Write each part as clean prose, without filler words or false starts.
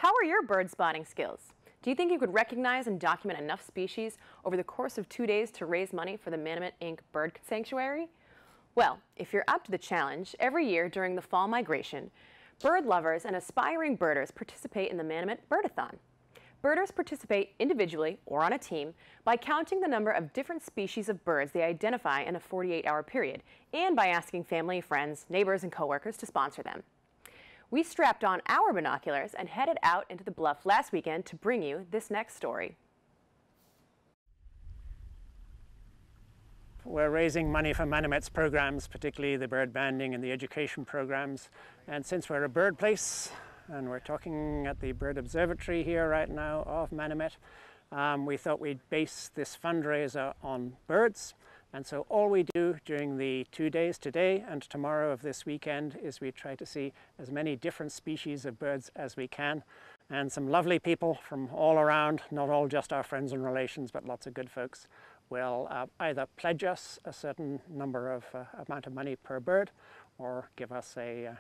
How are your bird spotting skills? Do you think you could recognize and document enough species over the course of 2 days to raise money for the Manomet Inc. Bird Sanctuary? Well, if you're up to the challenge, every year during the fall migration, bird lovers and aspiring birders participate in the Manomet Bird-A-Thon. Birders participate individually or on a team by counting the number of different species of birds they identify in a 48-hour period and by asking family, friends, neighbors, and coworkers to sponsor them. We strapped on our binoculars and headed out into the bluff last weekend to bring you this next story. We're raising money for Manomet's programs, particularly the bird banding and the education programs. And since we're a bird place, and we're talking at the Bird Observatory here right now of Manomet, we thought we'd base this fundraiser on birds. And so all we do during the 2 days, today and tomorrow of this weekend, is we try to see as many different species of birds as we can. And some lovely people from all around, not all just our friends and relations, but lots of good folks, will either pledge us a certain number of amount of money per bird, or give us a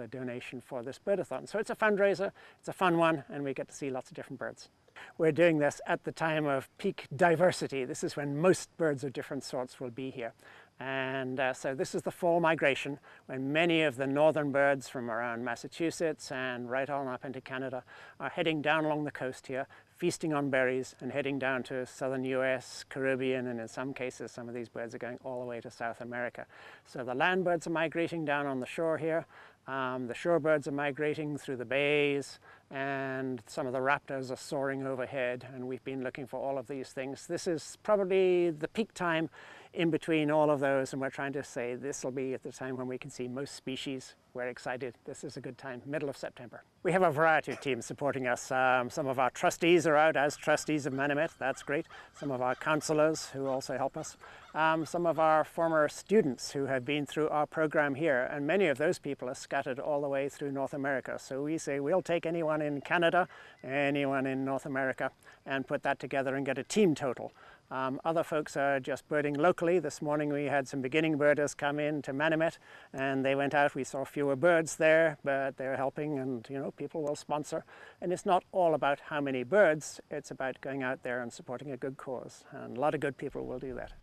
donation for this Bird-A-Thon. So it's a fundraiser, it's a fun one, and we get to see lots of different birds. We're doing this at the time of peak diversity. This is when most birds of different sorts will be here. And so this is the fall migration, when many of the northern birds from around Massachusetts and right on up into Canada are heading down along the coast here, feasting on berries and heading down to southern US, Caribbean, and in some cases some of these birds are going all the way to South America. So the land birds are migrating down on the shore here. The shorebirds are migrating through the bays, and some of the raptors are soaring overhead, and we've been looking for all of these things. This is probably the peak time in between all of those, and we're trying to say this will be at the time when we can see most species. We're excited. This is a good time, middle of September. We have a variety of teams supporting us. Some of our trustees are out as trustees of Manomet. That's great. Some of our counselors who also help us. Some of our former students who have been through our program here, and many of those people are scattered all the way through North America. So we say we'll take anyone in Canada, anyone in North America, and put that together and get a team total. Other folks are just birding locally. This morning we had some beginning birders come in to Manomet, and they went out. We saw fewer birds there, but they're helping, and you know, people will sponsor. And it's not all about how many birds, it's about going out there and supporting a good cause. And a lot of good people will do that.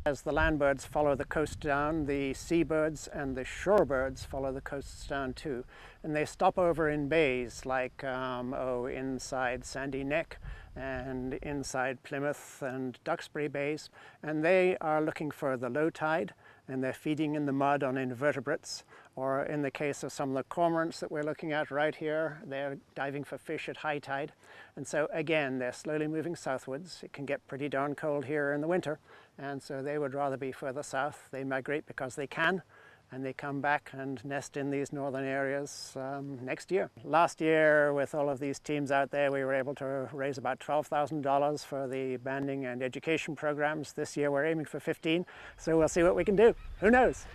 As the land birds follow the coast down, the seabirds and the shorebirds follow the coasts down too. And they stop over in bays like inside Sandy Neck and inside Plymouth and Duxbury Bays. And they are looking for the low tide, and they're feeding in the mud on invertebrates. Or in the case of some of the cormorants that we're looking at right here, they're diving for fish at high tide. And so again, they're slowly moving southwards. It can get pretty darn cold here in the winter, and so they would rather be further south. They migrate because they can, and they come back and nest in these northern areas next year. Last year, with all of these teams out there, we were able to raise about $12,000 for the banding and education programs. This year we're aiming for 15, so we'll see what we can do. Who knows?